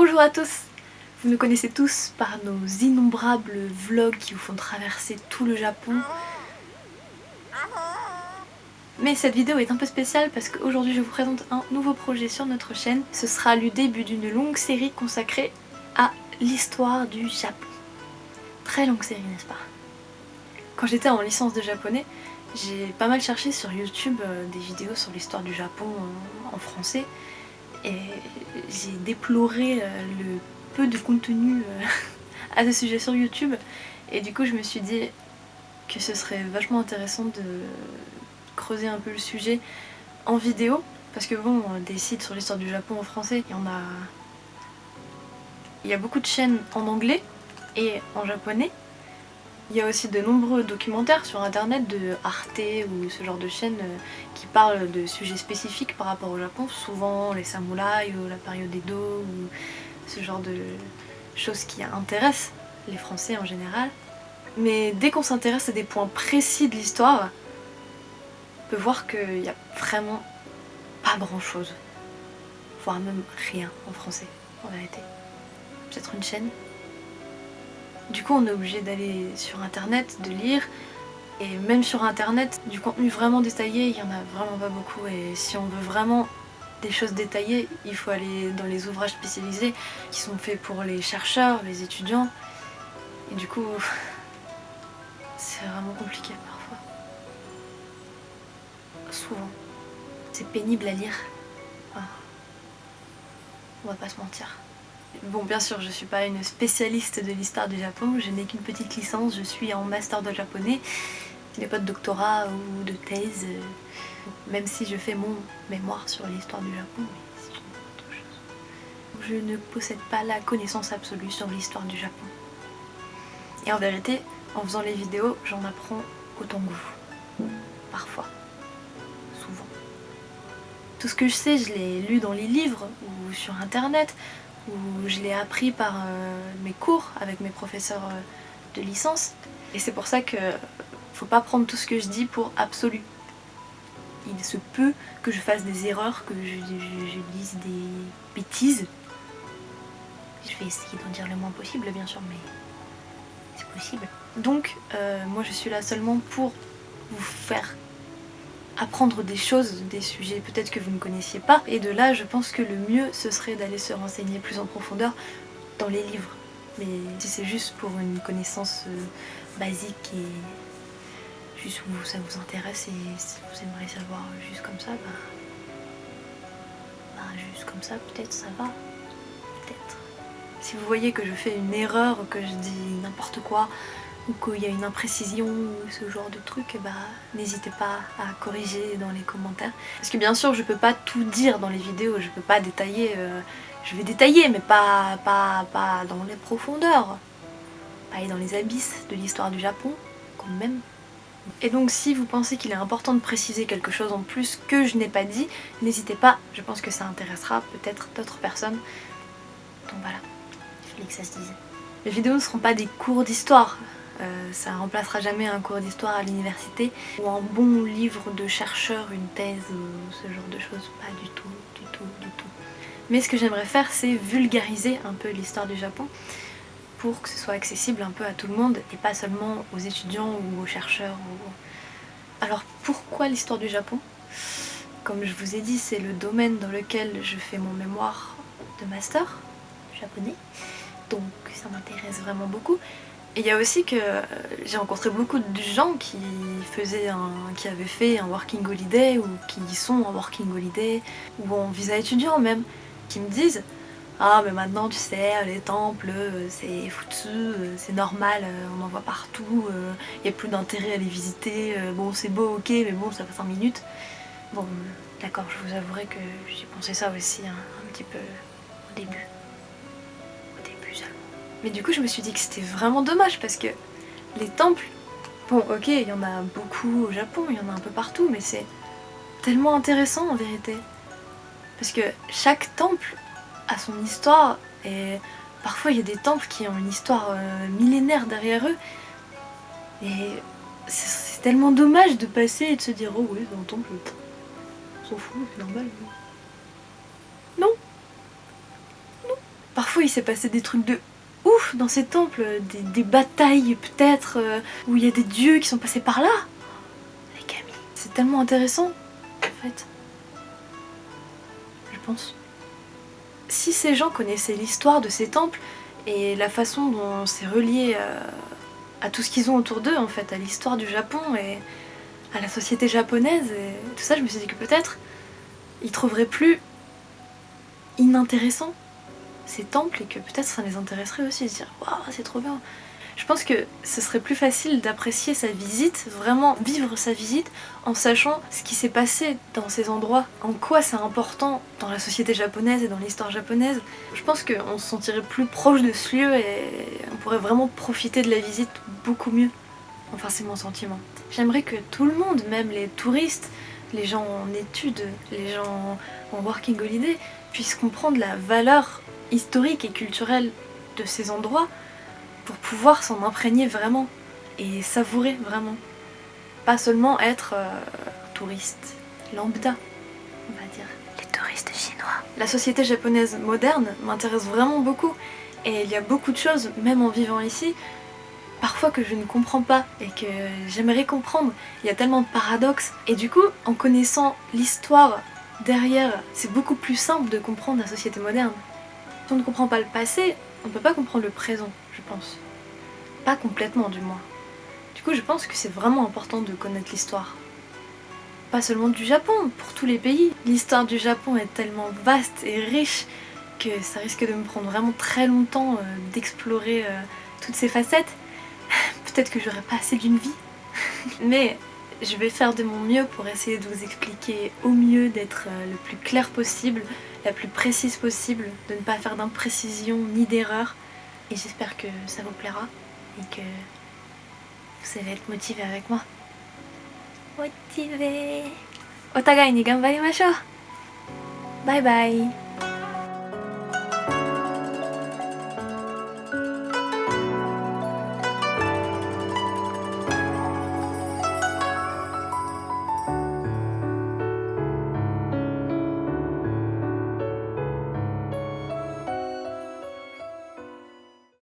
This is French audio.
Bonjour à tous! Vous nous connaissez tous par nos innombrables vlogs qui vous font traverser tout le Japon. Mais cette vidéo est un peu spéciale parce qu'aujourd'hui je vous présente un nouveau projet sur notre chaîne. Ce sera le début d'une longue série consacrée à l'histoire du Japon. Très longue série, n'est-ce pas? Quand j'étais en licence de japonais, j'ai pas mal cherché sur YouTube des vidéos sur l'histoire du Japon en français. Et j'ai déploré le peu de contenu à ce sujet sur YouTube. Et du coup je me suis dit que ce serait vachement intéressant de creuser un peu le sujet en vidéo. Parce que bon, des sites sur l'histoire du Japon en français, il y a beaucoup de chaînes en anglais et en japonais. Il y a aussi de nombreux documentaires sur internet de Arte ou ce genre de chaînes qui parlent de sujets spécifiques par rapport au Japon, souvent les samouraïs ou la période Edo ou ce genre de choses qui intéressent les Français en général. Mais dès qu'on s'intéresse à des points précis de l'histoire, on peut voir qu'il n'y a vraiment pas grand chose, voire même rien en français en vérité. Peut-être une chaîne. Du coup on est obligé d'aller sur internet, de lire, et même sur internet, du contenu vraiment détaillé, il n'y en a vraiment pas beaucoup, et si on veut vraiment des choses détaillées, il faut aller dans les ouvrages spécialisés qui sont faits pour les chercheurs, les étudiants, et du coup c'est vraiment compliqué parfois. Souvent. C'est pénible à lire. Enfin, on va pas se mentir. Bon, bien sûr, je suis pas une spécialiste de l'histoire du Japon, je n'ai qu'une petite licence, je suis en master de japonais, je n'ai pas de doctorat ou de thèse, même si je fais mon mémoire sur l'histoire du Japon, mais c'est une autre chose. Je ne possède pas la connaissance absolue sur l'histoire du Japon. Et en vérité, en faisant les vidéos, j'en apprends autant que vous. Parfois. Souvent. Tout ce que je sais, je l'ai lu dans les livres ou sur internet, où je l'ai appris par mes cours avec mes professeurs de licence. Et c'est pour ça que faut pas prendre tout ce que je dis pour absolu. Il se peut que je fasse des erreurs, que je dise des bêtises. Je vais essayer d'en dire le moins possible bien sûr, mais c'est possible. Donc moi je suis là seulement pour vous faire apprendre des choses, des sujets peut-être que vous ne connaissiez pas, et de là je pense que le mieux ce serait d'aller se renseigner plus en profondeur dans les livres. Mais si c'est juste pour une connaissance basique et juste où ça vous intéresse et si vous aimeriez savoir juste comme ça, juste comme ça peut-être ça va, peut-être. Si vous voyez que je fais une erreur, que je dis n'importe quoi, ou qu'il y a une imprécision ou ce genre de truc, n'hésitez pas à corriger dans les commentaires. Parce que bien sûr je peux pas tout dire dans les vidéos, je peux pas détailler, je vais détailler mais pas dans les profondeurs, pas aller dans les abysses de l'histoire du Japon quand même. Et donc si vous pensez qu'il est important de préciser quelque chose en plus que je n'ai pas dit, n'hésitez pas, je pense que ça intéressera peut-être d'autres personnes. Donc voilà, il fallait que ça se dise. Les vidéos ne seront pas des cours d'histoire. Ça remplacera jamais un cours d'histoire à l'université ou un bon livre de chercheur, une thèse ou ce genre de choses, pas du tout, du tout, du tout. Mais ce que j'aimerais faire, c'est vulgariser un peu l'histoire du Japon pour que ce soit accessible un peu à tout le monde et pas seulement aux étudiants ou aux chercheurs. Alors pourquoi l'histoire du Japon? Comme je vous ai dit, c'est le domaine dans lequel je fais mon mémoire de master japonais, donc ça m'intéresse vraiment beaucoup. Et il y a aussi que j'ai rencontré beaucoup de gens qui avaient fait un working holiday ou qui sont en working holiday ou en visa étudiant même, qui me disent « Ah mais maintenant tu sais, les temples c'est foutu, c'est normal, on en voit partout, il n'y a plus d'intérêt à les visiter, bon c'est beau ok mais bon ça fait 5 minutes ». Bon d'accord, je vous avouerai que j'ai pensé ça aussi un petit peu au début. Mais du coup je me suis dit que c'était vraiment dommage parce que les temples, bon ok il y en a beaucoup au Japon, il y en a un peu partout, mais c'est tellement intéressant en vérité. Parce que chaque temple a son histoire et parfois il y a des temples qui ont une histoire millénaire derrière eux. Et c'est tellement dommage de passer et de se dire oh oui c'est un temple, on s'en fout, c'est normal. Non. Parfois il s'est passé des trucs de ouf dans ces temples, des batailles peut-être, où il y a des dieux qui sont passés par là. Les Camille. C'est tellement intéressant, en fait. Je pense. Si ces gens connaissaient l'histoire de ces temples et la façon dont c'est relié à tout ce qu'ils ont autour d'eux, en fait, à l'histoire du Japon et à la société japonaise et tout ça, je me suis dit que peut-être ils trouveraient plus inintéressant ces temples et que peut-être ça les intéresserait aussi, de se dire waouh, c'est trop bien. Je pense que ce serait plus facile d'apprécier sa visite, vraiment vivre sa visite en sachant ce qui s'est passé dans ces endroits, en quoi c'est important dans la société japonaise et dans l'histoire japonaise. Je pense qu'on se sentirait plus proche de ce lieu et on pourrait vraiment profiter de la visite beaucoup mieux. Enfin, c'est mon sentiment. J'aimerais que tout le monde, même les touristes, les gens en études, les gens en working holiday, puissent comprendre la valeur historique et culturelle de ces endroits pour pouvoir s'en imprégner vraiment et savourer vraiment. Pas seulement être touriste lambda, on va dire. Les touristes chinois. La société japonaise moderne m'intéresse vraiment beaucoup et il y a beaucoup de choses, même en vivant ici, parfois que je ne comprends pas et que j'aimerais comprendre. Il y a tellement de paradoxes et du coup, en connaissant l'histoire derrière, c'est beaucoup plus simple de comprendre la société moderne. Si on ne comprend pas le passé, on ne peut pas comprendre le présent, je pense. Pas complètement du moins. Du coup, je pense que c'est vraiment important de connaître l'histoire. Pas seulement du Japon, pour tous les pays. L'histoire du Japon est tellement vaste et riche que ça risque de me prendre vraiment très longtemps d'explorer toutes ces facettes. Peut-être que j'aurai pas assez d'une vie, mais je vais faire de mon mieux pour essayer de vous expliquer au mieux, d'être le plus clair possible, la plus précise possible, de ne pas faire d'imprécision ni d'erreur. Et j'espère que ça vous plaira et que vous allez être motivé avec moi. Motivé. お互いに頑張りましょう。バイバイ。